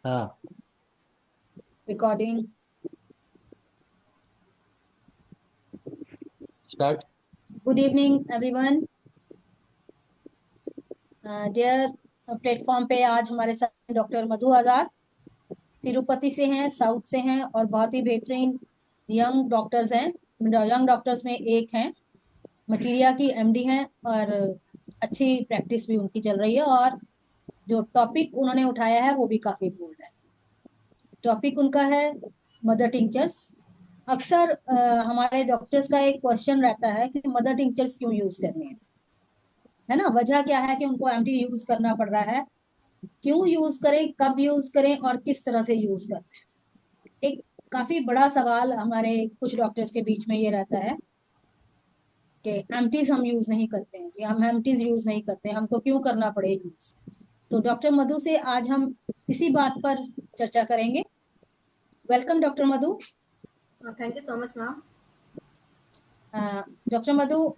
हाँ, recording. Start. Good evening everyone. Dear, platform पे आज हमारे साथ डॉक्टर मधु आजाद तिरुपति से हैं, साउथ से हैं और बहुत ही बेहतरीन यंग डॉक्टर्स हैं। यंग डॉक्टर्स में एक हैं, मटीरिया की एमडी हैं और अच्छी प्रैक्टिस भी उनकी चल रही है। और जो टॉपिक उन्होंने उठाया है वो भी काफी बोल्ड है। टॉपिक उनका है मदर टिंचर्स। अक्सर हमारे डॉक्टर्स का एक क्वेश्चन रहता है कि मदर टिंचर्स क्यों यूज करनी है ना? वजह क्या है कि उनको एमडी यूज करना पड़ रहा है? क्यों यूज करें, कब यूज करें और किस तरह से यूज करें? एक काफी बड़ा सवाल हमारे कुछ डॉक्टर्स के बीच में ये रहता है कि एमटीज हम यूज नहीं करते हैं जी, हम एमटीज यूज नहीं करते हैं, हमको क्यों करना पड़े यूज? तो डॉक्टर मधु से आज हम इसी बात पर चर्चा करेंगे। Welcome doctor Madhu. Thank you so much ma'am. Doctor Madhu,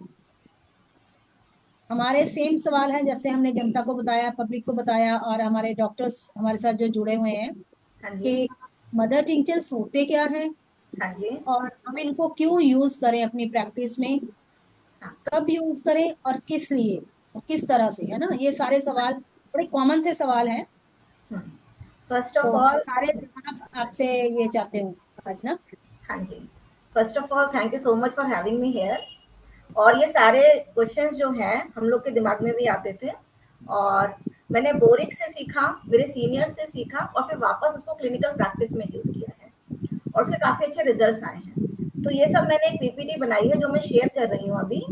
हमारे सेम सवाल है जैसे हमने जनता को बताया, पब्लिक को बताया और हमारे डॉक्टर्स हमारे साथ जो जुड़े हुए हैं हाँ जी। कि मदर टिंचर्स होते क्या हैं हाँ जी। और हम इनको क्यों यूज करें अपनी प्रैक्टिस में, हाँ। कब यूज करें और किस लिए और किस तरह से, है ना? ये सारे सवाल बड़े कॉमन से सवाल हैं। फर्स्ट ऑफ तो हम ऑल सारे जवाब आपसे ये चाहते हूँ आज ना। हाँ जी, first of all thank you so much for having me here. और ये सारे क्वेश्चंस जो हैं हम लोग के दिमाग में भी आते थे, और मैंने बोरिक से सीखा, मेरे सीनियर से सीखा और फिर वापस उसको क्लिनिकल प्रैक्टिस में यूज किया है और उसके काफी अच्छे रिजल्ट्स आए हैं। तो ये सब मैंने एक पीपीटी बनाई है जो मैं शेयर कर रही हूँ अभी,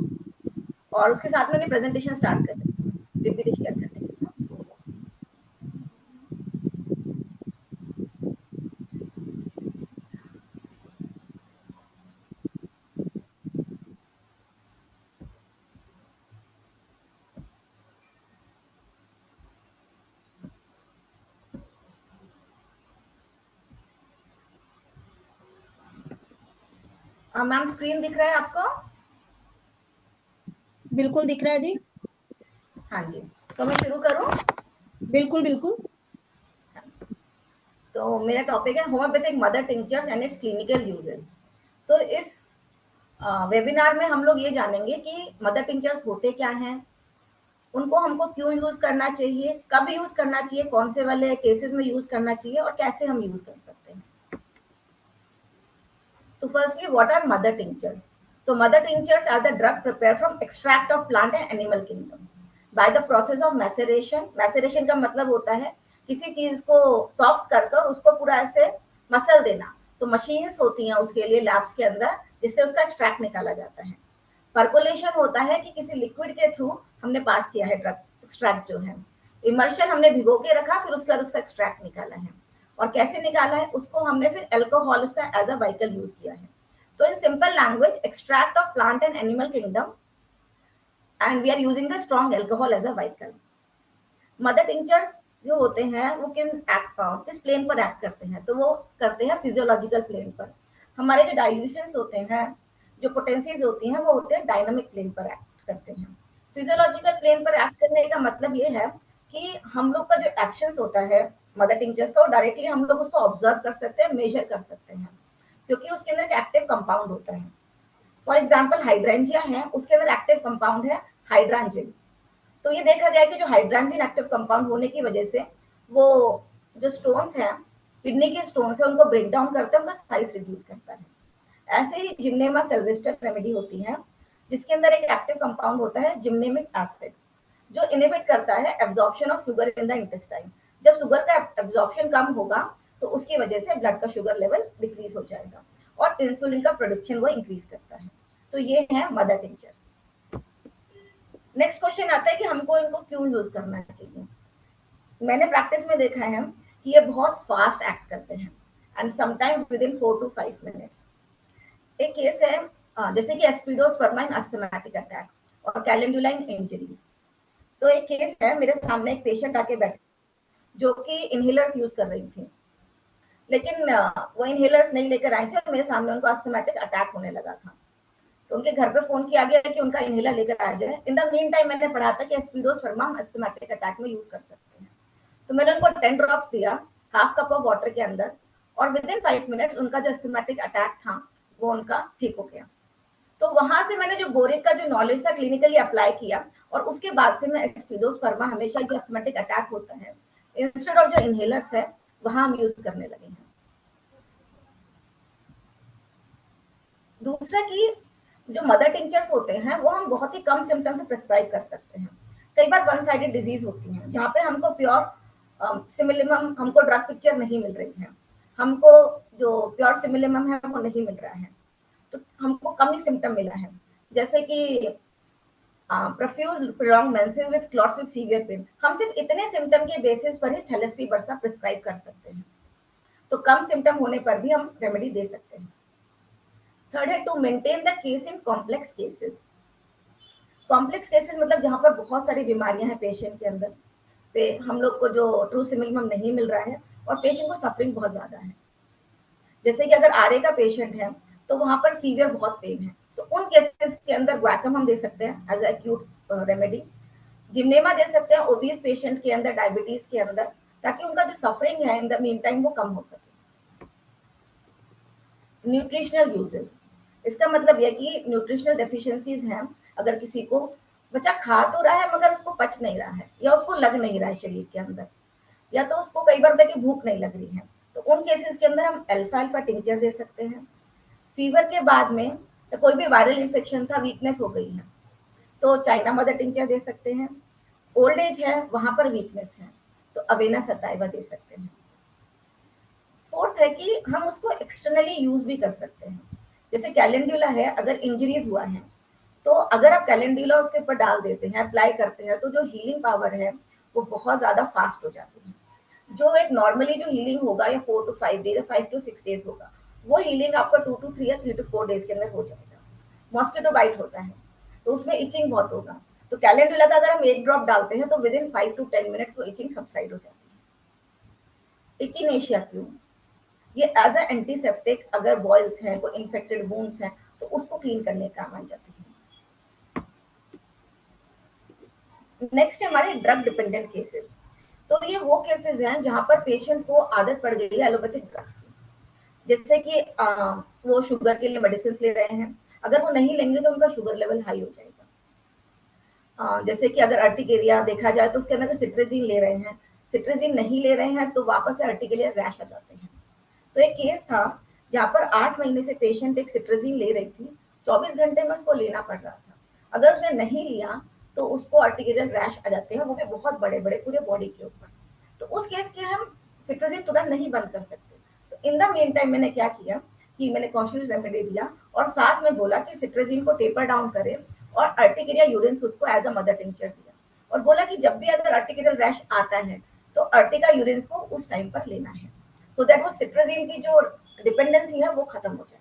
और उसके साथ मैंने प्रेजेंटेशन स्टार्ट कर रही हूँ पीपीटी शेयर करने के साथ। मैम स्क्रीन दिख रहा है आपको? बिल्कुल दिख रहा है जी। हाँ जी, तो मैं शुरू करूँ? बिल्कुल बिल्कुल। तो मेरा टॉपिक है homeopathic mother tinctures and it's clinical uses. तो इस वेबिनार में हम लोग ये जानेंगे कि मदर टिंचर्स होते क्या हैं, उनको हमको क्यों यूज करना चाहिए, कब यूज करना चाहिए, कौन से वाले केसेस में यूज करना चाहिए और कैसे हम यूज कर सकते हैं। तो firstly what are mother tinctures? तो mother tinctures are the drug prepare from extract of plant and animal kingdom by the process of maceration. Maceration का मतलब होता है किसी चीज को सॉफ्ट कर कर उसको पूरा ऐसे मसल देना। तो मशीन्स होती हैं उसके लिए लैब्स के अंदर, जिससे उसका एक्सट्रैक्ट निकाला जाता है। परकोलेशन होता है कि किसी लिक्विड के थ्रू हमने पास किया है ड्रग एक्सट्रैक्ट जो है। इमर्शन हमने भिगो के रखा, फिर उसके बाद उसका एक्सट्रैक्ट निकाला है। और कैसे निकाला है उसको हमने फिर अल्कोहल उसका एज अ व्हीकल यूज किया है। तो in simple language, extract of plant and animal kingdom and we are using the strong alcohol as a vehicle. Mother tinctures जो होते हैं वो किस प्लेन पर एक्ट करते हैं? तो वो करते हैं फिजियोलॉजिकल प्लेन पर। हमारे जो डाइल्यूशंस होते हैं, जो पोटेंसीज होती हैं, वो होते हैं डायनामिक प्लेन पर एक्ट करते हैं। फिजियोलॉजिकल प्लेन पर एक्ट करने का मतलब ये है कि हम लोग का जो एक्शंस होता है मदर टिंचर्स का, वो डायरेक्टली हम लोग उसको ऑब्जर्व कर सकते हैं, मेजर कर सकते हैं, क्योंकि उसके अंदर एक एक्टिव कंपाउंड होता है। फॉर एग्जाम्पल हाइड्रेंजिया है, उसके अंदर एक्टिव कंपाउंड है हाइड्रांजिन। तो ये देखा गया कि जो हाइड्रोजन एक्टिव कंपाउंड होने की वजह से वो जो स्टोन्स हैं, किडनी के स्टोन्स है, उनको ब्रेक डाउन करता है, उनका साइज रिड्यूस करता है। ऐसे ही जिम्नेमा सेल्वेस्टर रेमेडी होती है, जिसके अंदर एक एक्टिव कंपाउंड होता है जिम्नेमिक एसिड, जो इनिबिट करता है absorption of sugar in the intestine. जब शुगर का एब्जॉर्प्शन कम होगा तो उसकी वजह से ब्लड का शुगर लेवल डिक्रीज हो जाएगा और इंसुलिन का प्रोडक्शन वो इंक्रीज करता है। तो ये है मदर टिंचर्स। नेक्स्ट क्वेश्चन आता है कि हमको इनको क्यों यूज करना चाहिए। मैंने प्रैक्टिस में देखा है कि ये बहुत फास्ट एक्ट करते हैं and sometime with in 4 to 5 minutes. एक केस है जैसे कि एस्पिडोस्पर्मा इन अस्थमैटिक अटैक और कैलेंडुलाइन इंजरीज। तो एक केस है, मेरे सामने एक पेशेंट आके बैठे जो कि इनहेलर्स यूज कर रही थी, लेकिन वो इनहेलर्स नहीं लेकर आई थी और मेरे सामने उनको अस्थमैटिक अटैक होने लगा था। तो उनके घर पे फोन किया गया कि उनका इनहेलर लेकर आ जाए। इन द मीन टाइम मैंने पढ़ा था कि एस्पिडोस्पर्मा हम अस्थमैटिक अटैक में यूज कर सकते हैं। तो मैंने उनको 10 ड्रॉप्स दिया हाफ कप ऑफ वाटर के अंदर, और विद इन 5 मिनट्स उनका जो अस्थमैटिक अटैक था वो उनका ठीक हो गया। तो वहां से मैंने जो बोरिक का जो नॉलेज था क्लिनिकली अप्लाई किया, और उसके बाद से मैं एस्पिडोस्पर्मा हमेशा जो अस्थमैटिक अटैक होता है इंस्टेड ऑफ जो इनहेलर्स है वहां हम यूज करने लगे हैं। दूसरा कि जो मदर टिंचर्स होते हैं वो हम बहुत ही कम सिम्टम्स से प्रिस्क्राइब कर सकते हैं। कई बार वन साइडेड डिजीज होती है जहाँ पे हमको प्योर सिमिलिमम हमको ड्रग पिक्चर नहीं मिल रही है, हमको जो प्योर सिमिलिमम है वो नहीं मिल रहा है, तो हमको कम ही सिम्टम मिला है। जैसे कि profuse prolong menses with clots with severe pain, हम सिर्फ इतने सिम्टम के बेसिस पर ही थैलेस्पी बर्सा प्रिस्क्राइब कर सकते हैं। तो कम सिम्टम होने पर भी हम रेमेडी दे सकते हैं। थर्ड है to maintain the case in complex cases. Complex cases मतलब जहाँ पर बहुत सारी बीमारियां हैं पेशेंट के अंदर, पे हम लोग को जो ट्रू सिमिलम नहीं मिल रहा है और पेशेंट को सफरिंग बहुत ज्यादा है। जैसे कि अगर आरए का पेशेंट है तो वहां पर सीवियर बहुत पेन है, तो उन केसेस के अंदर ग्वाटम हम दे सकते हैं एज एक्यूट रेमेडी। जिम्नेमा दे सकते हैं ओबीज पेशेंट के अंदर, डायबिटीज के अंदर, ताकि उनका जो सफरिंग है इन द मीन टाइम वो कम हो सके। न्यूट्रिशनल यूजेस, इसका मतलब यह कि न्यूट्रिशनल डेफिशिएंसीज हैं, अगर किसी को बच्चा खा तो रहा है मगर उसको पच नहीं रहा है या उसको लग नहीं रहा है शरीर के अंदर, या तो उसको कई बार होता है कि भूख नहीं लग रही है, तो उन केसेस के अंदर हम अल्फा अल्फा टिंचर दे सकते हैं। फीवर के बाद में या कोई भी वायरल इन्फेक्शन था, वीकनेस हो गई है, तो चाइना मदर टिंचर दे सकते हैं। ओल्ड एज है वहां पर वीकनेस है तो अवेना सताइवा दे सकते हैं। फोर्थ है कि हम उसको एक्सटर्नली यूज भी कर सकते हैं। जैसे कैलेंडुला है, अगर इंजरीज हुआ है तो अगर आप कैलेंडुला उसके ऊपर डाल देते हैं, अप्लाई करते हैं, तो जो हीलिंग पावर है वो बहुत ज्यादा फास्ट हो जाती है। जो एक नॉर्मली जो हीलिंग होगा या 4 to 5 डेज, 5 to 6 डेज होगा, वो हीलिंग आपका 2 to 3 या 3 to 4 डेज के अंदर हो जाएगा। मॉस्किटो बाइट होता है तो उसमें इचिंग बहुत होगा, तो कैलेंडुला का अगर हम एक ड्रॉप डालते हैं तो विद इन 5 to 10 मिनट्स वो इचिंग सबसाइड हो जाती है। इचिनेशिया क्यों, ये एज अ एंटीसेप्टिक, अगर बॉयल्स हैं, कोई इन्फेक्टेड वुंड्स हैं, तो उसको क्लीन करने का काम आ जाती है। नेक्स्ट है हमारे ड्रग डिपेंडेंट केसेस। तो ये वो केसेस हैं जहां पर पेशेंट को आदत पड़ गई है एलोपैथिक ड्रग्स की। जैसे कि वो शुगर के लिए मेडिसिन ले रहे हैं, अगर वो नहीं लेंगे तो उनका शुगर लेवल हाई हो जाएगा। जैसे कि अगर अर्टिकेरिया देखा जाए तो उसके अंदर सिट्रेजिन ले रहे हैं, सिट्रेजिन नहीं ले रहे हैं तो वापस से अर्टिकेरिया रैश आ जाते हैं। तो एक केस था जहाँ पर 8 महीने से पेशेंट एक सिट्रेजिन ले रही थी, 24 घंटे में उसको लेना पड़ रहा था। अगर उसने नहीं लिया तो उसको अर्टिकेरियल रैश आ जाते हैं, वो भी बहुत बड़े बड़े पूरे बॉडी के ऊपर। तो उस केस के हम सिट्रेजिन तुरंत नहीं बंद कर सकते। तो इन द मेन टाइम मैंने क्या किया कि मैंने कॉन्शियस रेमेडी दिया और साथ में बोला कि सिट्रेजिन को टेपर डाउन करें, और अर्टिकेरिया यूरिन्स उसको एज अ मदर टिंचर दिया, और बोला कि जब भी अगर अर्टिकेरियल रैश आता है तो अर्टिका यूरिन्स को उस टाइम पर लेना है, so दैट वो सिट्रेजिन की जो डिपेंडेंसी है वो खत्म हो जाए।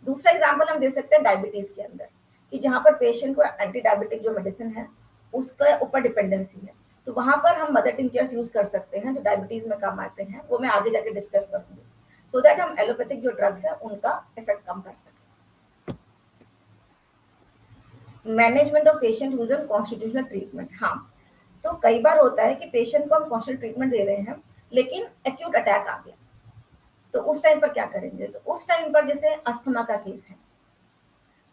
दूसरा एग्जांपल हम दे सकते हैं डायबिटीज के अंदर, कि जहां पर पेशेंट को एंटी डायबिटिक जो मेडिसिन है उसके ऊपर डिपेंडेंसी है, तो वहां पर हम मदर टिंचर्स यूज कर सकते हैं जो डायबिटीज में काम आते हैं, वो मैं आगे जाके डिस्कस करूंगी, सो दैट हम एलोपैथिक जो ड्रग्स है उनका इफेक्ट कम कर सकें। Management of patient use on constitutional treatment, हाँ, तो कई बार होता है कि पेशेंट को हम कॉन्स्टिट्यूशनल ट्रीटमेंट दे रहे हैं लेकिन एक्यूट अटैक आ गया, तो उस टाइम पर क्या करेंगे? तो उस टाइम पर जैसे अस्थमा का केस है,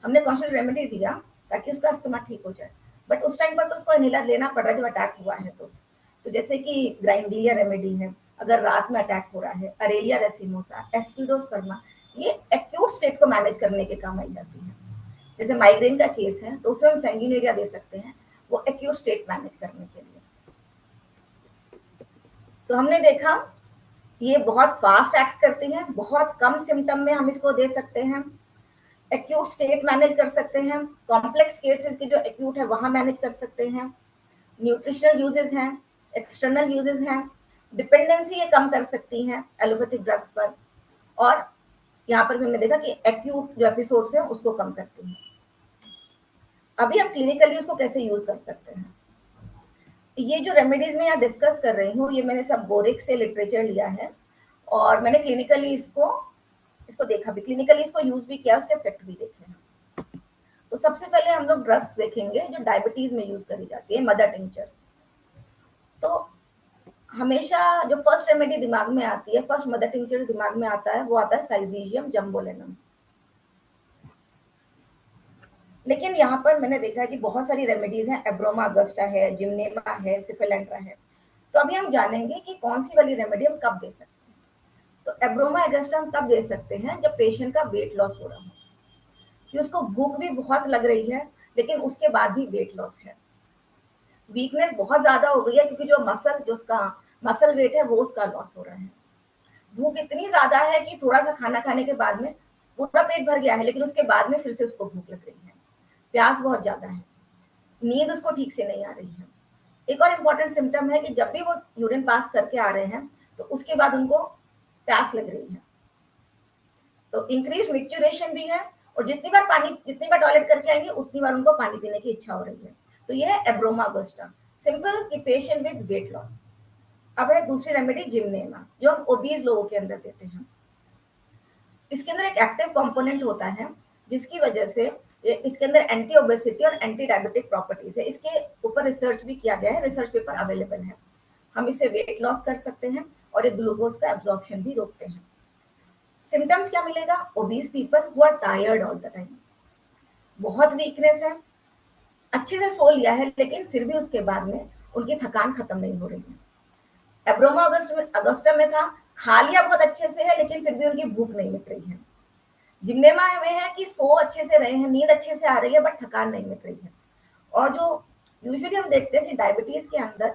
हमने कॉन्स्टिट्यूशनल रेमेडी दिया ताकि उसका अस्थमा ठीक हो जाए, बट उस टाइम पर तो उसको इनहेलर लेना पड़ रहा है जब अटैक हुआ है। तो जैसे कि ग्राइंडिलिया रेमेडी है, अगर रात में अटैक हो रहा है, अरेलिया रेसिमोसा, एस्पिडोस्पर्मा, ये एक्यूट स्टेट को मैनेज करने के काम आई जाती है। जैसे माइग्रेन का केस है तो उसमें हम सैंग्यूनेरिया दे सकते हैं, वो एक्यूट स्टेट मैनेज करने के लिए। तो हमने देखा ये बहुत फास्ट एक्ट करती हैं, बहुत कम सिम्टम में हम इसको दे सकते हैं, एक्यूट स्टेट मैनेज कर सकते हैं, कॉम्प्लेक्स केसेस की जो एक्यूट है वहां मैनेज कर सकते हैं, न्यूट्रिशनल यूजेस हैं, एक्सटर्नल यूजेस हैं, डिपेंडेंसी ये कम कर सकती हैं एलोपैथिक ड्रग्स पर, और यहाँ पर भी हमने देखा कि एक्यूट जो एपिसोड्स हैं उसको कम करती हैं। अभी हम क्लिनिकली उसको कैसे यूज कर सकते हैं? ये जो रेमेडीज में यहाँ डिस्कस कर रही हूँ ये मैंने सब बोरिक से लिटरेचर लिया है, और मैंने क्लिनिकली इसको इसको देखा भी, क्लिनिकली इसको यूज भी किया, उसके इफेक्ट भी देखे हैं। तो सबसे पहले हम लोग ड्रग्स देखेंगे जो डायबिटीज में यूज करी जाती है, मदर टिंचर्स। तो हमेशा जो फर्स्ट रेमेडी दिमाग में आती है, फर्स्ट मदर टिंचर दिमाग में आता है, वो आता है साइजीशियम जम्बोलेनम। लेकिन यहाँ पर मैंने देखा है कि बहुत सारी रेमेडीज हैं, एब्रोमा अगस्टा है, जिम्नेमा है, सिफेलेंट्रा है। तो अभी हम जानेंगे कि कौन सी वाली रेमेडी हम कब दे सकते हैं। तो एब्रोमा अगस्टा हम तब दे सकते हैं जब पेशेंट का वेट लॉस हो रहा हो, कि उसको भूख भी बहुत लग रही है लेकिन उसके बाद भी वेट लॉस है, वीकनेस बहुत ज्यादा हो गई है क्योंकि जो उसका मसल वेट है वो उसका लॉस हो रहा है, भूख इतनी ज्यादा है कि थोड़ा सा खाना खाने के बाद में पूरा पेट भर गया है लेकिन उसके बाद में फिर से उसको भूख लग रही है, प्यास बहुत ज्यादा है, नींद उसको ठीक से नहीं आ रही है। एक और इम्पोर्टेंट सिम्टम है कि जब भी वो यूरिन पास करके आ रहे हैं तो उसके बाद उनको प्यास लग रही है। तो इंक्रीज मिक्चुरेशन भी है, और जितनी बार टॉयलेट करके आएंगे उतनी बार उनको पानी पीने की इच्छा हो रही है। तो ये है एब्रोमा अगस्टा, सिंपल कि पेशेंट विद वेट लॉस। अब है दूसरी रेमेडी जिम्नेमा, जो हम ओबीज लोगों के अंदर देते हैं। इसके अंदर एक एक्टिव कंपोनेंट होता है जिसकी वजह से इसके अंदर एंटी ओबेसिटी और एंटी डायबिटिक प्रॉपर्टीज है। इसके ऊपर रिसर्च भी किया गया है, रिसर्च पेपर अवेलेबल है। हम इससे वेट लॉस कर सकते हैं और एक ग्लूकोज का एब्जॉर्प्शन भी रोकते हैं। सिम्टम्स क्या मिलेगा? Obese people who are tired all the time, बहुत वीकनेस है, अच्छे से सो लिया है लेकिन फिर भी उसके बाद में उनकी थकान खत्म नहीं हो रही है। एब्रोमा अगस्टा में था, खा लिया बहुत अच्छे से है लेकिन फिर भी उनकी भूख नहीं मिट रही है। जिम्नेमा में है कि सो अच्छे से रहे हैं, नींद अच्छे से आ रही है बट थकान नहीं मिट रही है। और जो यूजुअली हम देखते हैं कि डायबिटीज के अंदर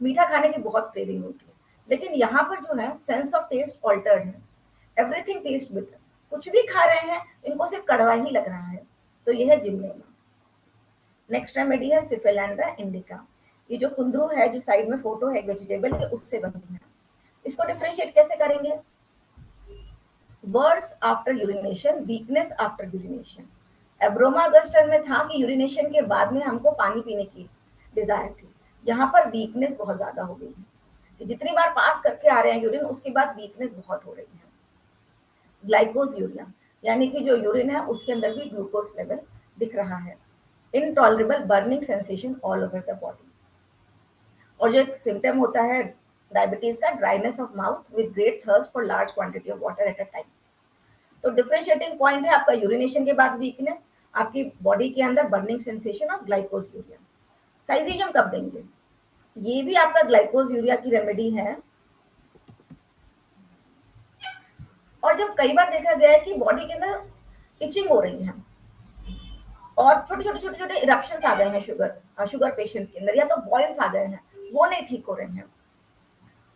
मीठा खाने की बहुत क्रेविंग होती है, लेकिन यहाँ पर जो है सेंस ऑफ टेस्ट ऑल्टर्ड है, एवरीथिंग टेस्ट बिटर, कुछ भी खा रहे हैं इनको सिर्फ कड़वा ही लग रहा है। तो यह है जिम्नेमा। नेक्स्ट रेमेडी है सिफेलेंड्रा इंडिका। ये जो कुंदरू है, जो साइड में फोटो है वेजिटेबल के, उससे बनती है। इसको डिफरेंशिएट कैसे करेंगे? Burns after urination, weakness after urination. Abroma augusta में था कि यूरिनेशन के बाद में हमको पानी पीने की डिजायर थी, यहाँ पर वीकनेस बहुत ज्यादा हो गई है कि जितनी बार पास करके आ रहे हैं यूरिन उसके बाद वीकनेस बहुत हो रही है। ग्लाइकोज यूरिया, यानी कि जो यूरिन है उसके अंदर भी ग्लूकोज लेवल दिख रहा है। Intolerable burning sensation all over the body. और जो एक सिम्टम होता है डायबिटीज का, dryness of mouth with great thirst for large quantity of water at a time. तो डिफरेंशिएटिंग पॉइंट है आपका यूरिनेशन के बाद वीकनेस, आपकी बॉडी के अंदर बर्निंग सेंसेशन और ग्लाइकोज यूरिया। साइजेशन कब देंगे? ये भी आपका ग्लाइकोज यूरिया की रेमेडी है। और जब कई बार देखा गया है कि बॉडी के अंदर इचिंग हो रही है और छोटे छोटे इरप्शन आ गए हैं शुगर पेशेंट्स के अंदर, या तो बॉयल्स आ गए हैं, वो नहीं ठीक हो रहे हैं।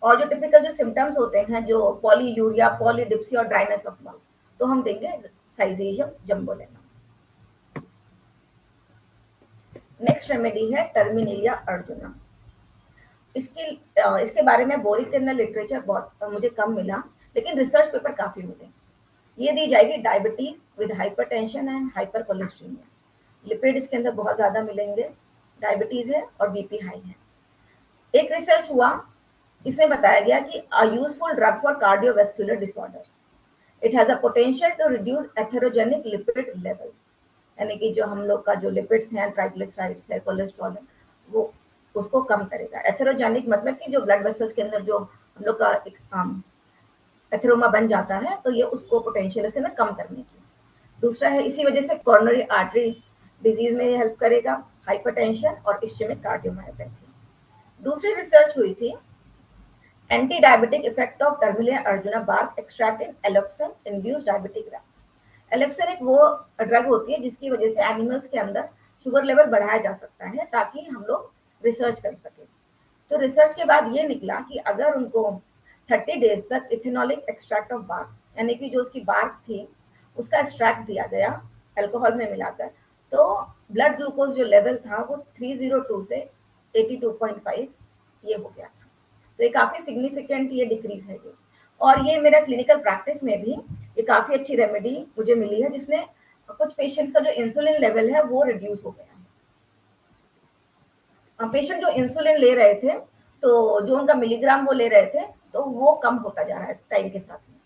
और जो टिपिकल जो सिम्टम्स होते हैं, जो पॉलीयूरिया, पॉलीडिप्सी और ड्राइनेस ऑफ माउथ, तो हम देंगे साइजेशियम जम्बोलेना। नेक्स्ट रेमेडी है टर्मिनेलिया अर्जुना। इसके बारे में बोरिक के अंदर लिटरेचर बहुत मुझे कम मिला, लेकिन रिसर्च पेपर काफी मिले। ये दी जाएगी diabetes with hypertension and hypercholesterolemia. Lipid इसके अंदर बहुत ज्यादा मिलेंगे, डायबिटीज है और बीपी हाई है। एक रिसर्च हुआ, इसमें बताया गया कि a useful drug for cardiovascular disorders, it has a potential to reduce atherogenic lipid level, यानी कि जो हम लोग का जो लिपिड्स हैं, ट्राइग्लिसराइड्स है, कोलेस्ट्रॉल है, वो उसको कम करेगा। एथेरोजेनिक मतलब कि जो ब्लड वेसल्स के अंदर जो हम लोग का एक एथेरोमा बन जाता है, तो ये उसको पोटेंशियल इसके अंदर कम करने की। दूसरा है इसी वजह से कोरोनरी आर्टरी डिजीज में हेल्प करेगा, हाइपरटेंशन और इस्चेमिक कार्डियोमायोपैथी। दूसरी रिसर्च हुई थी anti diabetic effect of terminalia arjuna bark extract in alloxan induced diabetic rat. Alloxan एक वो ड्रग होती है जिसकी वजह से एनिमल्स के अंदर शुगर लेवल बढ़ाया जा सकता है ताकि हम लोग रिसर्च कर सके। तो रिसर्च के बाद ये निकला कि अगर उनको 30 डेज तक इथेनॉलिक एक्सट्रैक्ट ऑफ बार्क, यानी कि जो उसकी बार्क थी उसका एक्सट्रैक्ट दिया गया अल्कोहल में मिलाकर, तो ब्लड ग्लूकोज जो लेवल था वो 302 से 82.5 ये हो गया था। तो ये काफी सिग्निफिकेंट ये डिक्रीज है ये। और ये मेरा क्लिनिकल प्रैक्टिस में भी ये काफी अच्छी रेमेडी मुझे मिली है, जिसने कुछ पेशेंट्स का जो इंसुलिन लेवल है वो रिड्यूस हो गया है। पेशेंट जो इंसुलिन ले रहे थे, तो जो उनका मिलीग्राम वो ले रहे थे, तो वो कम होता जा रहा है टाइम के साथ में।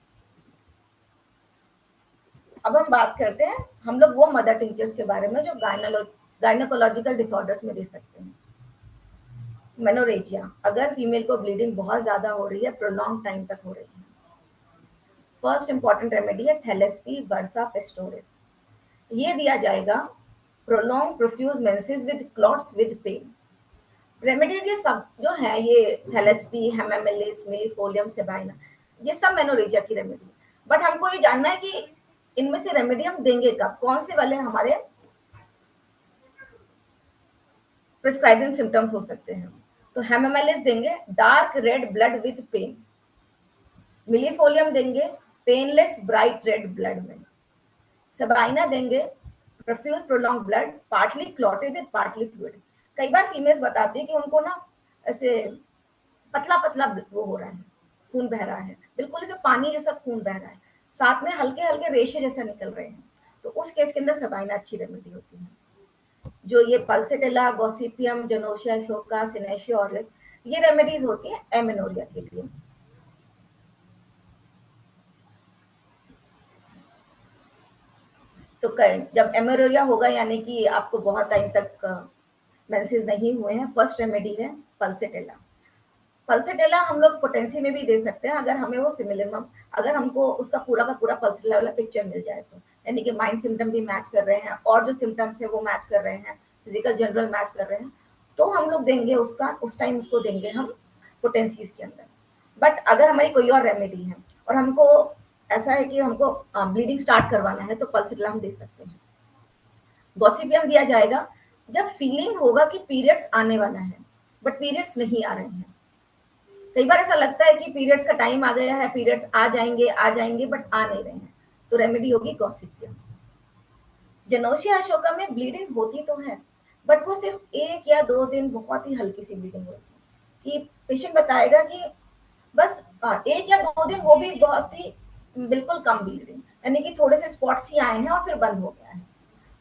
अब हम बात करते हैं हम लोग वो मदर टिंचर्स के बारे में जो गायनोकोलॉजिकल डिसऑर्डर्स में दे सकते हैं। मेनोरेजिया, अगर फीमेल को ब्लीडिंग बहुत ज्यादा हो रही है, प्रोलॉन्ग टाइम तक हो रही है, फर्स्ट इंपॉर्टेंट रेमेडी है थैलेस्पी वर्सा पेस्टोरिस, ये दिया जाएगा। Prolong profuse menses with clots with pain. Remedies ये सब जो है, ये थैलेस्पी, हेमामेलिस, मिलीफोलियम, सेबाइना, ये सब मेनोरेजिया की रेमेडी। बट हमको ये जानना है कि इनमें से रेमेडी हम देंगे कब, कौन से वाले हमारे प्रिस्क्राइबिंग सिम्टम्स हो सकते हैं। तो हेमामेलिस देंगे dark red blood with pain, millefolium देंगे पेनलेस ब्राइट रेड ब्लड में, सेबाइना देंगे profuse prolong blood partly clotted with partly fluid. कई बार फीमेल्स बताती है कि उनको ना ऐसे पतला पतला वो हो रहा है, खून बह रहा है, बिल्कुल जैसे पानी जैसा खून बह रहा है, साथ में हल्के हल्के रेशे जैसा निकल रहे हैं, तो उस केस के अंदर सेबाइना अच्छी रेमेडी होती है। जो ये पल्सेटेला, गॉसिपियम, जेनोसिया शोका, सिनेशिया ऑरिस, ये रेमेडीज होती है एमेनोरिया के लिए। तो जब एमेनोरिया होगा, यानी कि आपको बहुत टाइम तक मेंसेस नहीं हुए हैं, फर्स्ट रेमेडी है पल्सेटेला। पल्सेटेला हम लोग पोटेंसी में भी दे सकते हैं, अगर हमें वो सिमिलम, अगर हमको उसका पूरा का पूरा पल्सेटेला वाला पिक्चर मिल जाए तो, यानी कि माइंड सिम्टम भी मैच कर रहे हैं और जो सिम्टम्स है वो मैच कर रहे हैं, फिजिकल जनरल मैच कर रहे हैं, तो हम लोग देंगे उसका, उस टाइम उसको देंगे हम पोटेंसीज के अंदर। बट अगर हमारी कोई और रेमेडी है और हमको ऐसा है कि हमको ब्लीडिंग स्टार्ट करवाना है, तो पल्सेटेला हम दे सकते हैं। गॉसिपियम दिया जाएगा जब फीलिंग होगा कि पीरियड्स आने वाला है बट पीरियड्स नहीं आ रहे हैं। कई बार ऐसा लगता है कि पीरियड्स का टाइम आ गया है, पीरियड्स आ जाएंगे बट आ नहीं रहे हैं, तो रेमेडी होगी गॉसिपियम। जेनोसिया अशोका में ब्लीडिंग होती तो है, बट वो सिर्फ 1 या 2 दिन बहुत ही हल्की सी ब्लीडिंग होती है, कि पेशेंट बताएगा कि बस 1 या 2 दिन, वो भी बहुत ही बिल्कुल कम ब्लीडिंग, यानी कि थोड़े से स्पॉट्स ही आए हैं और फिर बंद हो गया है,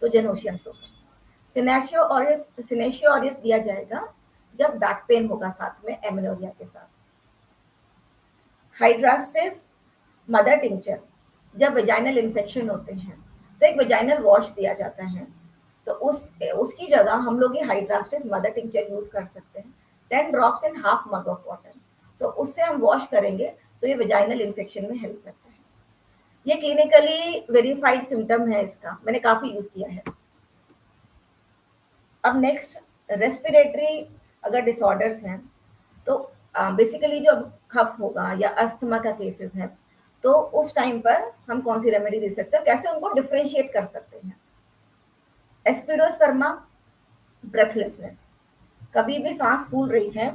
तो जेनोसिया अशोका। सिनेशियो ऑरिस दिया जाएगा जब बैक पेन होगा साथ में एमेनोरिया के साथ। हाइड्रास्टिस मदर टिंचर, जब वेजाइनल इन्फेक्शन होते हैं तो एक वेजाइनल वॉश दिया जाता है, तो उसकी जगह हम लोग ये हाइड्रास्टिस मदर टिंचर यूज कर सकते हैं, 10 drops in half mug of water, तो उससे हम वॉश करेंगे तो ये वेजाइनल इन्फेक्शन में हेल्प करता है। ये क्लिनिकली वेरीफाइड सिम्टम है इसका, मैंने काफी यूज किया है। अब नेक्स्ट, रेस्पिरेटरी अगर डिसऑर्डर्स हैं, तो बेसिकली जो कफ होगा या अस्थमा का केसेस है, तो उस टाइम पर हम कौन सी रेमेडी दे सकते हैं, कैसे उनको डिफरेंशिएट कर सकते हैं। एस्पिडोस्पर्मा ब्रेथलेसनेस, कभी भी सांस फूल रही है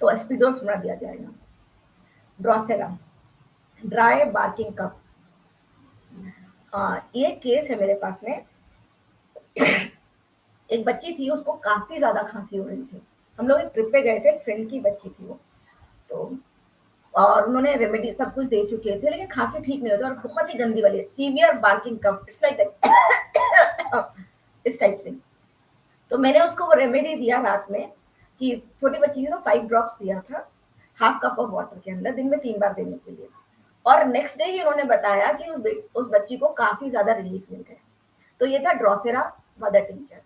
तो एस्पिडोस्पर्मा दिया जाएगा। ड्रोसेरा ड्राई बार्किंग कफ, ये केस है मेरे पास में, एक बच्ची थी, उसको काफी ज्यादा खांसी हो रही थी, हम लोग एक ट्रिप पे गए थे, फ्रेंड की बच्ची थी वो, तो और उन्होंने रेमेडी सब कुछ दे चुके थे, लेकिन खांसी ठीक नहीं होती और बहुत ही गंदी वाली severe barking cough, it's like that, इस टाइप से। तो मैंने उसको वो रेमेडी दिया रात में, कि छोटी बच्ची थी तो 5 ड्रॉप्स दिया था हाफ कप ऑफ वाटर के अंदर, दिन में 3 बार देने के लिए, और नेक्स्ट डे ही उन्होंने बताया कि उस बच्ची को काफी ज्यादा रिलीफ मिल गया। तो ये था ड्रोसेरा मदर टिंचर।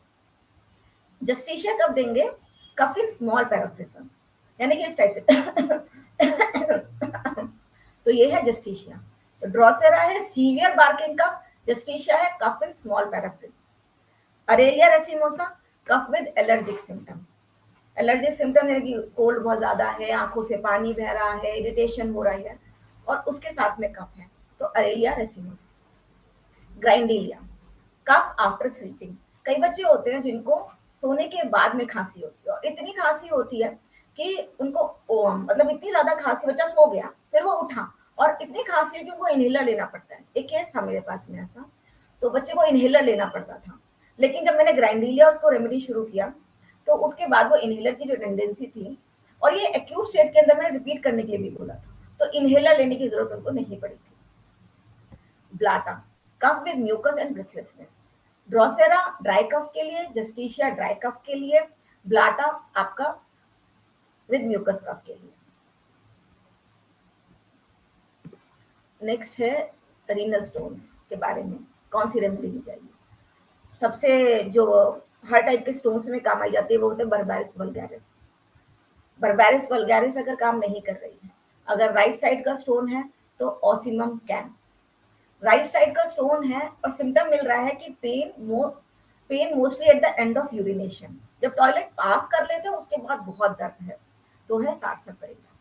जस्टिशिया कब देंगे, कफ इन स्मॉल पैरासिटम, यानी कि इस टाइप से तो ये है जस्टिशिया। तो ड्रोसेरा है सीवियर बार्किंग कफ, जस्टिशिया है cough in small parasite. Aralia racemosa, cough with allergic symptom, allergic symptom यानी कि कोल्ड बहुत ज्यादा है, आंखों से पानी बह रहा है, इरिटेशन हो रही है और उसके साथ में कफ है, तो अरेलिया रेसिमोसा। ग्राइंडिलिया, कफ आफ्टर स्लीपिंग, कई बच्चे होते हैं जिनको सोने के बाद में खांसी होती है, और इतनी खांसी होती है कि उनको मतलब इतनी ज्यादा खांसी, बच्चा सो गया फिर वो उठा और इतनी खांसी है कि उनको इनहेलर लेना पड़ता है। एक केस था मेरे पास में ऐसा, तो बच्चे को इनहेलर लेना पड़ता था, लेकिन जब मैंने ग्राइंडिलिया उसको रेमेडी शुरू किया, तो उसके बाद वो इनहेलर की जो टेंडेंसी थी, और ये एक्यूट स्टेट के अंदर मैंने रिपीट करने के लिए भी बोला था, तो इनहेलर लेने की जरूरत उनको नहीं पड़ी थी। Blatta, cough with mucus and breathlessness, drosera dry cough के लिए, जस्टिशिया ड्राई कफ के लिए, ब्लाटा आपका विद म्यूकस कफ के लिए। नेक्स्ट है रीनल स्टोन्स के बारे में, कौन सी रेमेडी दी जाएगी। सबसे जो हर टाइप के स्टोन्स में काम आई जाती है, वो होते हैं बर्बेरिस वल्गैरिस। बर्बेरिस वल्गैरिस अगर काम नहीं कर रही है, अगर राइट साइड का स्टोन है तो ऑसिमम कैन। राइट साइड का स्टोन है और सिम्टम मिल रहा है कि pain mostly at the end of urination, जब टॉयलेट पास कर लेते हैं उसके बाद बहुत दर्द है, तो है सार्सपेरिला।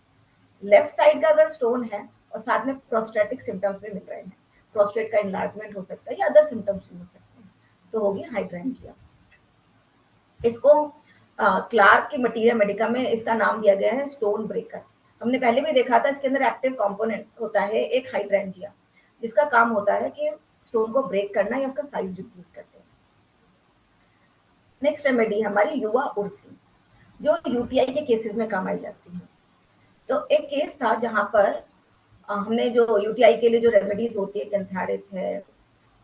लेफ्ट साइड का अगर स्टोन है और साथ में प्रोस्टेटिक सिम्टम्स भी मिल रहे हैं, प्रोस्टेट का इनलार्जमेंट हो सकता है या अदर सिम्टम्स भी हो सकते हैं, तो होगी हाइड्रेंजिया। इसको क्लार्क की मटीरिया मेडिका में इसका नाम दिया गया है स्टोन ब्रेकर। हमने पहले भी देखा था, इसके अंदर एक्टिव कंपोनेंट होता है एक हाइड्रेंजिया, जिसका काम होता है कि स्टोन को ब्रेक करना या उसका साइज रिड्यूस करते हैं। नेक्स्ट रेमेडी हमारी युवा उर्सी, जो यूटीआई के केसेस में काम आई जाती है। तो एक केस था जहां पर हमने जो यूटीआई के लिए जो रेमेडीज होती है, कैंथारिस है,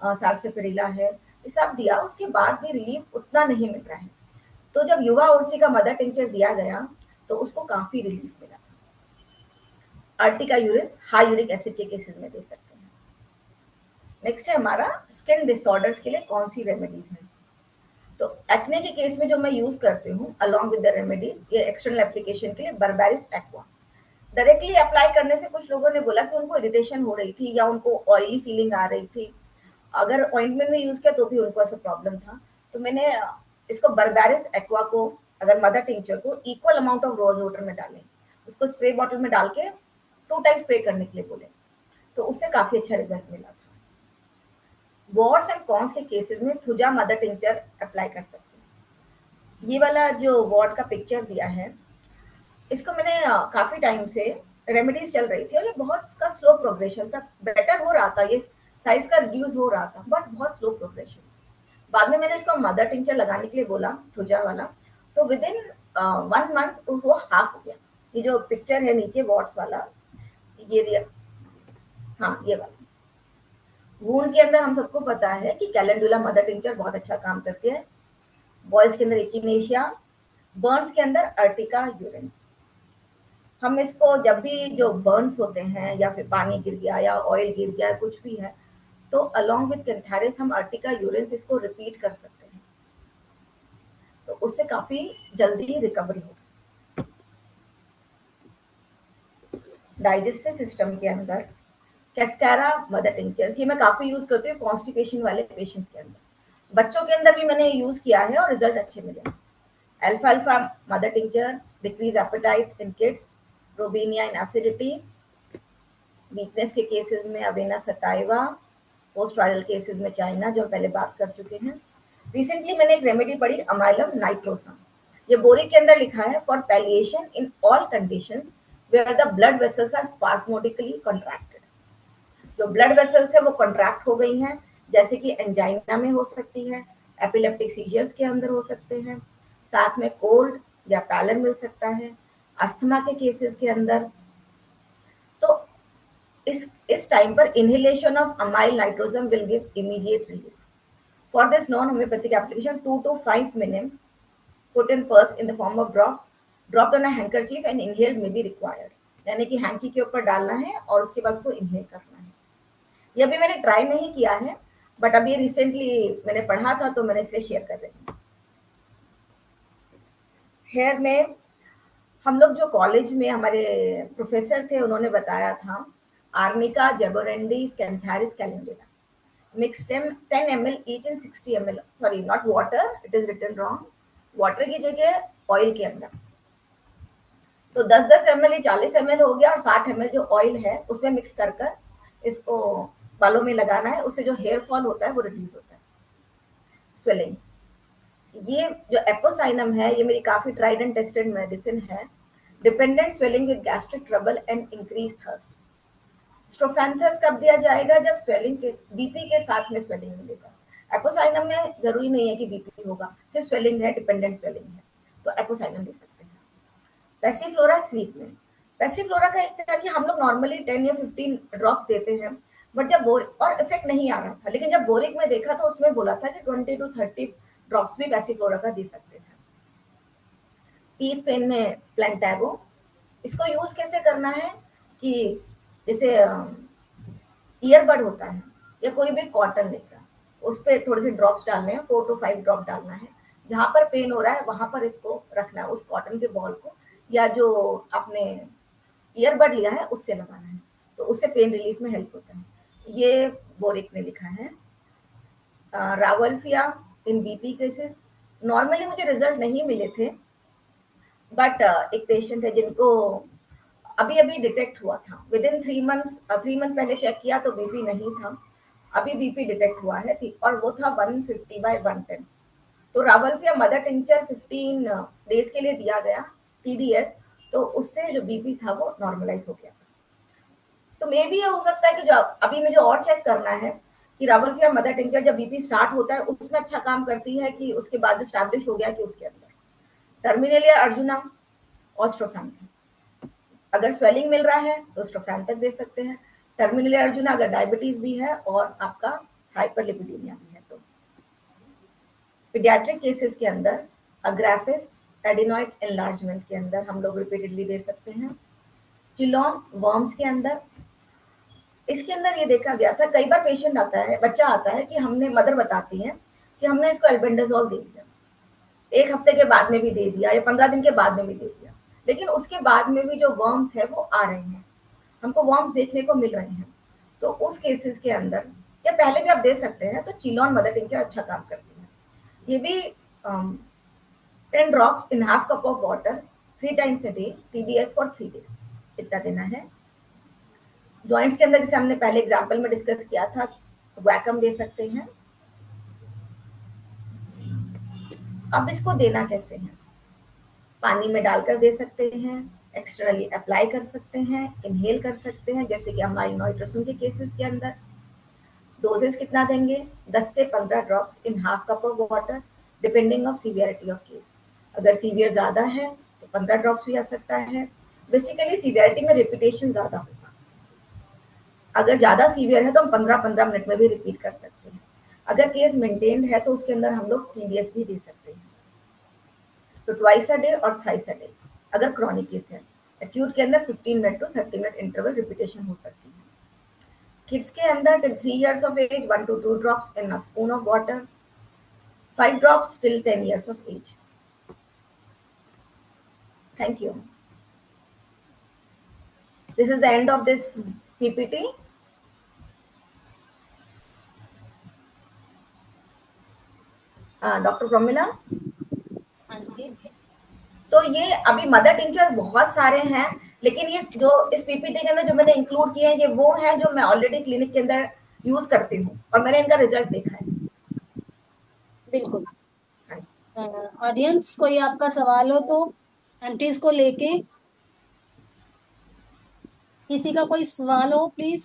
सार्सेपेरिला है, ये सब दिया, उसके बाद भी रिलीफ उतना नहीं मिल रहा है। तो जब युवा उर्सी का मदर टिंचर दिया गया तो उसको काफी रिलीफ मिला। अर्टिका यूरिस हाई यूरिक एसिड के केसेस में दे सकते हैं। नेक्स्ट है हमारा स्किन डिसऑर्डर्स के लिए कौन सी रेमेडीज है। तो एक्ने के केस में जो मैं यूज करती हूँ अलॉन्ग विद द रेमेडी, ये एक्सटर्नल एप्लीकेशन के लिए बर्बेरिस एक्वा। डायरेक्टली अप्लाई करने से कुछ लोगों ने बोला कि उनको इरिटेशन हो रही थी या उनको ऑयली फीलिंग आ रही थी, अगर ऑइंटमेंट में यूज किया तो भी उनको ऐसा प्रॉब्लम था। तो मैंने इसको बर्बेरिस एक्वा को, अगर मदर टिंचर को equal amount of rose water में डालें, उसको स्प्रे बॉटल में डाल के 2 टाइम स्प्रे करने के लिए बोले, तो उससे काफी अच्छा रिजल्ट मिला था। वॉर्ड्स एंड कॉन्स के केसेस में थुजा मदर टिंचर अप्लाई कर सकते हैं। ये वाला जो वॉर्ड का पिक्चर दिया है, इसको मैंने काफी टाइम से रेमेडीज चल रही थी और ये बहुत इसका स्लो प्रोग्रेशन था, बेटर हो रहा था, ये साइज का रिड्यूस हो रहा था, बट बहुत स्लो प्रोग्रेशन। बाद में मैंने इसको मदर टिंचर लगाने के लिए बोला, थुजा वाला, तो विद इन 1 मंथ वो हाफ हो गया। ये जो पिक्चर है नीचे वॉट्स वाला, ये हाँ ये वाला वूंड के अंदर हम सबको पता है कि कैलेंडुला मदर टिंचर बहुत अच्छा काम करती है। बॉयल्स के अंदर एचिनेशिया, बर्न्स के अंदर अर्टिका यूरिन्स। हम इसको जब भी जो बर्न्स होते हैं या फिर पानी गिर गया या ऑयल गिर गया कुछ भी है, तो अलोंग विद कैंथारिस हम अर्टिका यूरिन्स इसको रिपीट कर सकते हैं, तो उससे काफी जल्दी रिकवरी होगी। डाइजेस्टिव सिस्टम के अंदर कैस्कारा मदर टिंचर्स, ये मैं काफी यूज करती हूँ कॉन्स्टिपेशन वाले पेशेंट्स के अंदर। बच्चों के अंदर भी मैंने यूज किया है और रिजल्ट अच्छे मिले। अल्फा अल्फा mother tincture decrease appetite in kids, robinia in acidity, weakness के केसेस में avena sativa, post viral cases में चाइना, जो पहले बात कर चुके हैं। रिसेंटली मैंने एक रेमेडी पढ़ी अमाइलम नाइट्रोसम, ये बोरिक के अंदर लिखा है for palliation in all condition where the blood vessels are spasmodically contracted. जो ब्लड वेसल्स है वो कॉन्ट्रैक्ट हो गई हैं, जैसे कि एंजाइना में हो सकती है, एपिलेप्टिक सीजर्स के अंदर हो सकते हैं, साथ में कोल्ड या पैलन मिल सकता है, अस्थमा के केसेस के अंदर। तो इस टाइम पर inhalation of amyl nitrosum will give immediate relief. For this non homeopathic application 2 to 5 minute put in pulse in the form of drops, dropped on a handkerchief and inhaled may be required। यानी कि hanky के ऊपर डालना है और उसके बाद उसको इनहेल करना है। ये अभी मैंने ट्राई नहीं किया है, बट अभी रिसेंटली मैंने पढ़ा था तो मैंने इसलिए शेयर कर रही हूँ। हेयर में हम लोग जो कॉलेज में हमारे प्रोफेसर थे उन्होंने बताया था arnica jaborandis cantharis calendula mix 10 ml each in 60 ml, sorry not water, it is written wrong, water की जगह ऑयल के अंदर। तो 10-10 ml 40 ml हो गया और 60 ml जो ऑयल है उसमें मिक्स कर कर इसको बालों में लगाना है, उससे जो हेयर फॉल होता है वो रिड्यूस होता है। स्वेलिंग, ये जो एपोसाइनम है ये मेरी काफी ट्राइड एंड टेस्टेड मेडिसिन है। Dependent swelling with gastric trouble and increase thirst. Strophanthus कब दिया जाएगा? जब स्वेलिंग के बीपी के साथ में स्वेलिंग मिलेगा। एपोसाइनम में जरूरी नहीं है कि बीपी होगा, सिर्फ स्वेलिंग है, डिपेंडेंट स्वेलिंग है, तो एपोसाइनम दे सकते हैं। पैसिफ्लोरा स्लीप में, पैसिफ्लोरा का एक तरह की हम लोग नॉर्मली 10 या 15 ड्रॉप देते हैं, बट जब और इफेक्ट नहीं आ रहा था, लेकिन जब बोरिक में देखा तो उसमें बोला था कि 20 to 30 ड्रॉप्स भी पैसिफ्लोरा का दे सकते हैं। टीथ पेन में प्लेंटैगो, इसको यूज कैसे करना है कि जैसे ईयरबड होता है या कोई भी कॉटन लेकर उस पर थोड़े से ड्रॉप्स डालने हैं, 4 to 5 ड्रॉप डालना है। जहां पर पेन हो रहा है वहां पर इसको रखना है, उस कॉटन के बॉल को या जो आपने ईयरबड लिया है उससे लगाना है, तो उससे पेन रिलीफ में हेल्प होता है। ये बोरिक ने लिखा है। रावल्फिया इन बीपी केसेस, नॉर्मली मुझे रिजल्ट नहीं मिले थे, बट एक पेशेंट है जिनको अभी अभी डिटेक्ट हुआ था, विद इन 3 मंथ्स, 3 मंथ पहले चेक किया तो बीपी नहीं था, अभी बीपी डिटेक्ट हुआ है, ठीक, और वो था 150/110। तो रावल्फिया मदर टिंचर 15 डेज के लिए दिया गया, टीडीएस, तो उससे जो बीपी था वो नॉर्मलाइज हो गया। तो मे भी ये हो सकता है कि जो अभी मुझे और चेक करना है कि रावल्फिया मदर टिंचर जब बीपी स्टार्ट होता है उसमें अच्छा काम करती है कि उसके बाद स्टैब्लिश हो गया कि उसके अंदर टर्मिनेलिया अर्जुना ऑस्ट्रोफैंथस, अगर स्वेलिंग मिल रहा है तो स्ट्रोफैंथस दे सकते हैं। टर्मिनेलिया अर्जुना अगर डायबिटीज भी है और आपका हाइपरलिपिडीमिया भी है तो। पीडियाट्रिक केसेस के अंदर अग्राफिस एडिनॉइड एनलार्जमेंट के अंदर हम लोग रिपीटेडली दे सकते हैं। चिलॉन वर्म्स के अंदर, इसके अंदर ये देखा गया था, कई बार पेशेंट आता है, बच्चा आता है कि हमने, मदर बताती है कि हमने इसको एल्बेंडाजोल दे दिया, 1 हफ्ते के बाद में भी दे दिया या 15 दिन के बाद में भी दे दिया, लेकिन उसके बाद में भी जो वर्म्स है वो आ रहे हैं, हमको वर्म्स देखने को मिल रहे हैं। तो उस केसेस के अंदर या पहले भी आप दे सकते हैं, तो चिलॉन मदर टिंचर अच्छा काम करती है। ये भी 10 drops in half cup of water 3 times a day, TDS for 3 days, इतना देना है। जॉइंट्स के अंदर जैसे हमने पहले एग्जांपल में डिस्कस किया था, वैकम दे सकते हैं। अब इसको देना कैसे है, पानी में डालकर दे सकते हैं, एक्सटर्नली अप्लाई कर सकते हैं, इनहेल कर सकते हैं, जैसे कि अमाइल नाइट्रोसिन के केसेस के अंदर। डोजेस कितना देंगे, 10 से 15 drops in half cup of water, depending of severity of case. अगर सीवियर ज्यादा है तो 15 ड्रॉप्स भी आ सकता है। बेसिकली सीवियरिटी में रिपीटेशन ज्यादा होगा, अगर ज्यादा सीवियर है तो हम 15-15 मिनट में भी रिपीट कर सकते हैं। अगर केस मेंटेन्ड है तो उसके अंदर हम लोग टीडीएस भी दे सकते हैं, तो ट्वाइस अ डे और थ्राइस अ डे अगर क्रॉनिक केस है। एक्यूट के अंदर 15 minute to 30 minute interval repetition हो सकती है। किड्स के अंदर till 3 years of age 1 to 2 drops in a spoon of water, 5 drops till 10 years of age. Thank you. This is the end of this PPT. Doctor Pramila. हाँ जी। तो ये अभी mother tincture बहुत सारे हैं, लेकिन ये जो इस पीपीटी के अंदर जो मैंने इंक्लूड किए हैं ये वो हैं जो मैं ऑलरेडी क्लिनिक के अंदर यूज करती हूँ और मैंने इनका रिजल्ट देखा है। बिल्कुल। हाँ जी। ऑडियंस कोई आपका सवाल हो तो एमटीज को लेके, किसी का कोई सवाल हो प्लीज।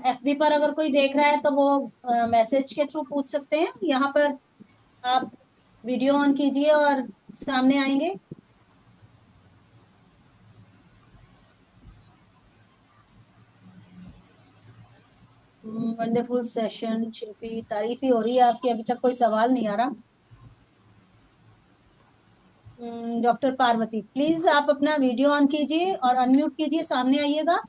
एफबी पर अगर कोई देख रहा है तो वो मैसेज के थ्रू पूछ सकते हैं, यहाँ पर आप वीडियो ऑन कीजिए और सामने आएंगे। वंडरफुल सेशन शिल्पी, तारीफ ही हो रही है आपकी, अभी तक कोई सवाल नहीं आ रहा। डॉक्टर पार्वती प्लीज आप अपना वीडियो ऑन कीजिए और अनम्यूट कीजिए, सामने आइएगा।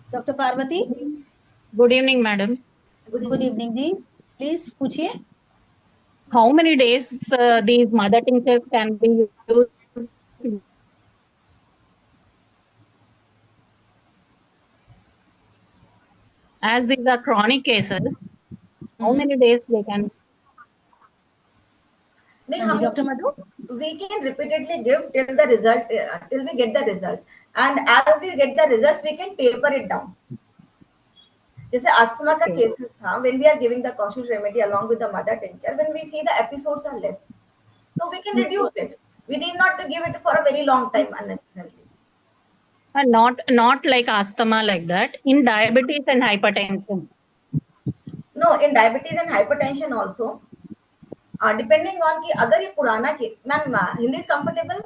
Doctor Parvati. Good evening, madam. Good evening ji, please पूछिए। How many days these mother tinctures can be used? As these are chronic cases, how many days they can? नहीं, हाँ जी हम doctor Madhu. we can repeatedly give till the result, till we get the results, and as we get the results we can taper it down. जैसे asthma का Okay. Cases था, when we are giving the cautious remedy along with the mother tincture, when we see the episodes are less, so we can reduce it. We need not to give it for a very long time unnecessarily. Not like asthma like that. In diabetes and hypertension. No, in diabetes and hypertension also, depending on कि अगर ये पुराना case, ma'am Hindi is comfortable,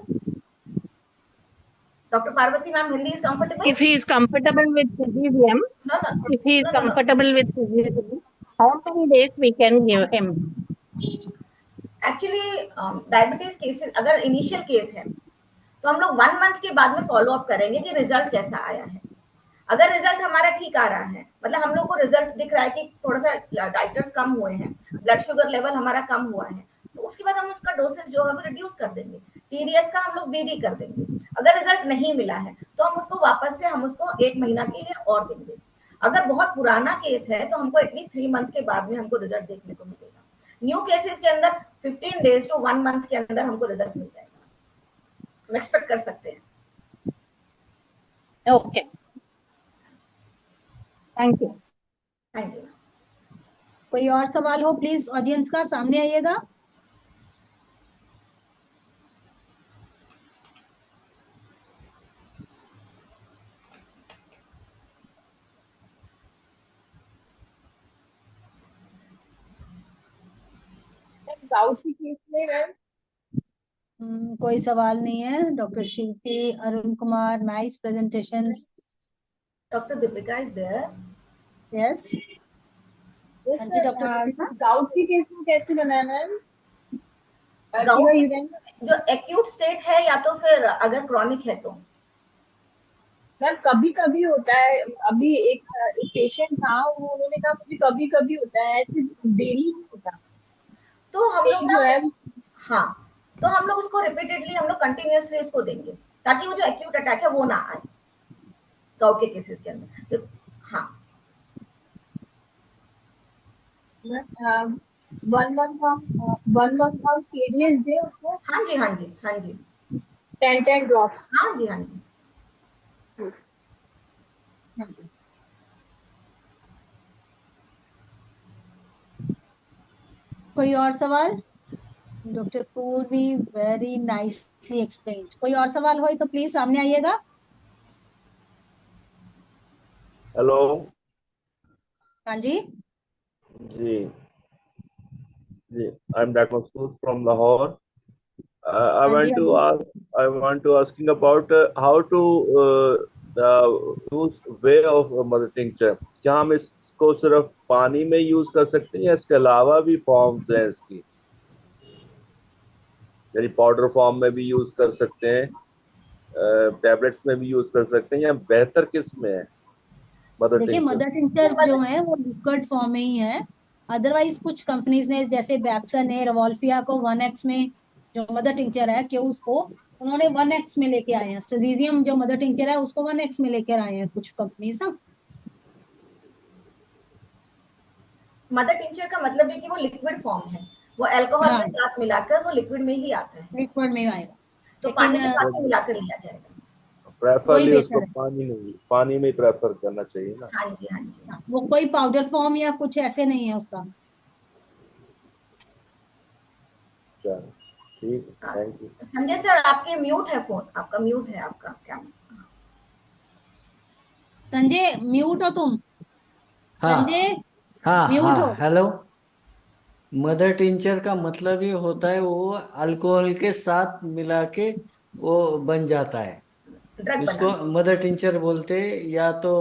doctor Parvati ma'am Hindi is comfortable? If he is comfortable with CGM, No, no, if he is no, no, no. comfortable with CGM, how many days we can give him? Actually diabetes cases अगर initial case है तो हम लोग 1 month के बाद में follow up करेंगे कि रिजल्ट कैसा आया है। अगर रिजल्ट हमारा ठीक आ रहा है, मतलब हम लोग को रिजल्ट दिख रहा है कि थोड़ा सा डाइटर्स कम हुए हैं, ब्लड शुगर लेवल हमारा कम हुआ है, तो उसके बाद हम उसका डोसेज जो है वो रिड्यूस कर देंगे, टीडीएस का हम लोग बीडी कर देंगे। अगर रिजल्ट नहीं मिला है तो हम उसको वापस से हम उसको 1 महीना के लिए और देंगे। अगर बहुत पुराना केस है तो हमको एटलीस्ट 3 मंथ के बाद में हमको रिजल्ट देखने को मिलेगा। न्यू केसेस के अंदर 15 डेज टू 1 मंथ के अंदर हमको रिजल्ट मिल जाएगा, हम एक्सपेक्ट कर सकते हैं। Okay. Thank you. Thank you. कोई और सवाल हो प्लीज ऑडियंस का सामने आइएगा। गाउट की केस में मैम कोई सवाल नहीं है। Doctor Shilpi, Arun Kumar, nice presentation. Doctor Deepika is there. Yes, हाँ जी डॉक्टर। गाउट की केस में कैसे बना है मैम? जो एक्यूट स्टेट है या तो फिर अगर क्रॉनिक है तो मैम कभी कभी होता है। अभी एक पेशेंट था, उन्होंने कहा मुझे कभी कभी होता है, ऐसे डेली नहीं होता। तो हम लोग जो है हाँ, तो हम लोग उसको रिपीटेडली हम लोग कंटिन्यूअसली उसको देंगे ताकि वो जो एक्यूट अटैक है वो ना आए गाउट के केसेस के अंदर। तो हाँ, 1 month हम KDS दे उसको। हाँ जी हाँ जी हाँ जी 10 ड्रॉप्स। हाँ जी हाँ जी। कोई और सवाल? डॉक्टर पूर्वी वेरी नाइसली एक्सप्लेन्ड। कोई और सवाल हो तो प्लीज सामने आइएगा। हेलो हाँ जी जी जी, I am doctor Maqsood from Lahore. I हाँ जी want हाँ to ji. ask, I want to asking about how to the use way of mother tincture। क्या हम इसको सिर्फ पानी में यूज कर सकते हैं या इसके अलावा भी फॉर्म्स हैं इसकी, यानी पाउडर फॉर्म में भी यूज कर सकते हैं, टैबलेट्स में भी यूज कर सकते हैं, या बेहतर किस में है मदर देखिए टिंचर? मदर टिंचर्स जो है वो लिक्विड फॉर्म में ही है। अदरवाइज कुछ कंपनीज ने जैसे बैक्सन ने रवॉल्फिया को 1x में जो मदर टिंचर है कि उसको उन्होंने 1x में लेके आए हैं। सिजीरियम जो मदर टिंचर है उसको 1x में लेकर आए हैं कुछ कंपनीज ना। मदर टिंचर का मतलब है कि वो लिक्विड फॉर्म है, वो अल्कोहल हाँ के साथ मिलाकर वो लिक्विड में ही आता है, लिक्विड में आएगा, तो लेकिन पानी के साथ ही मिलाकर लिया जाएगा। वही प्रेफरली उसको बेहतर है। पानी में ही प्रेफर करना चाहिए ना। हाँ जी हाँ जी। हाँ, वो कोई पाउडर फॉर्म या कुछ ऐसे नहीं है उसका। चलो ठीक है, हाँ। Thank you. संजय सर आपके म्यूट है फोन, आपका म्यूट है, आपका क्या? संजय म्यूट हो तुम? हाँ संजय हाँ म्यूट हो? हाँ हेलो। मदर टिंचर का मतलब ये होता है वो अल्कोहल के साथ मिला के वो बन जाता है, ड्रग उसको बना। मदर टिंचर बोलते, या तो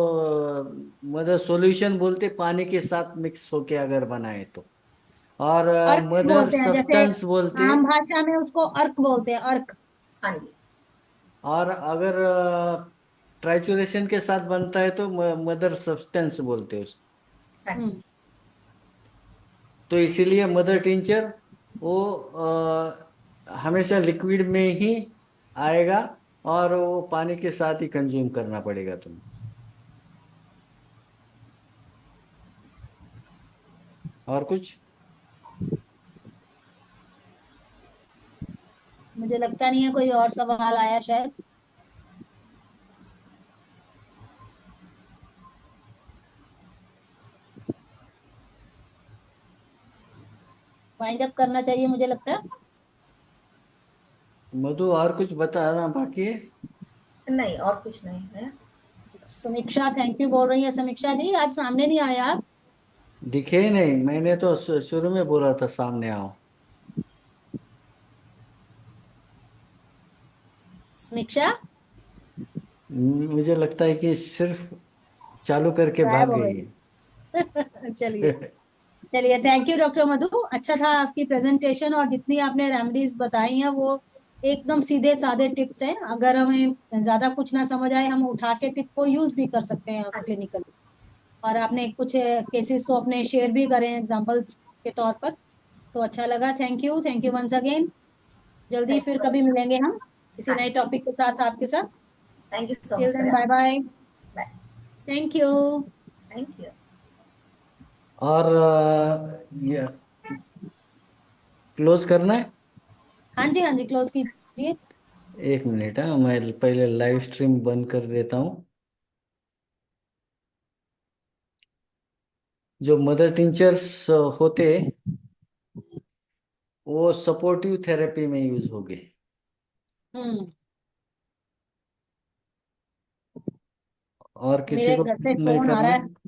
मदर सॉल्यूशन बोलते, पानी के साथ मिक्स होके अगर बनाए तो। और अर्क मदर बोलते हैं, जैसे सब्सटेंस बोलते। आम भाषा में उसको अर्क बोलते हैं, अर्क। हाँ जी। और अगर ट्राइचुरेशन के साथ बनता है तो मदर सब्सटेंस बोलते हैं उसको। हाँ जी। तो इसीलिए मदर टिंचर वो हमेशा लिक्विड में ही आएगा, और वो पानी के साथ ही कंज्यूम करना पड़ेगा तुम्हें। और कुछ? मुझे लगता नहीं है कोई और सवाल आया शायद। वाइंड अप करना चाहिए मुझे लगता है। मधु और कुछ बताना बाकी है? नहीं और कुछ नहीं है। समीक्षा थैंक यू बोल रही है। समीक्षा जी आज सामने नहीं आया आप। दिखे ही नहीं, मैंने तो शुरू में बोला था सामने आओ। समीक्षा मुझे लगता है कि सिर्फ चालू करके गायब भाग हो गई गई। है। चलिए चलिए, थैंक यू डॉक्टर मधु। अच्छा था आपकी प्रेजेंटेशन, और जितनी आपने रेमेडीज बताई हैं वो एकदम सीधे साधे टिप्स हैं, अगर हमें ज्यादा कुछ ना समझ आए हम उठा के टिप को यूज भी कर सकते हैं क्लिनिकल। और आपने कुछ केसेस तो अपने शेयर भी करे हैं एग्जांपल्स के तौर पर, तो अच्छा लगा। Thank you once again. जल्दी फिर कभी मिलेंगे हम किसी नए टॉपिक के साथ आपके साथ। Thank you so till much. Then bye bye. Bye. Thank you. Thank you. और ये क्लोज करना है। हाँ जी, हाँ जी, क्लोज कीजिए। एक मिनट, हाँ, मैं पहले लाइव स्ट्रीम बंद कर देता हूँ। जो मदर टिंचर्स होते वो सपोर्टिव थेरेपी में यूज होंगे। हम्म। और किसी मेरे को घर से नहीं फोन आ करना रहा है। है।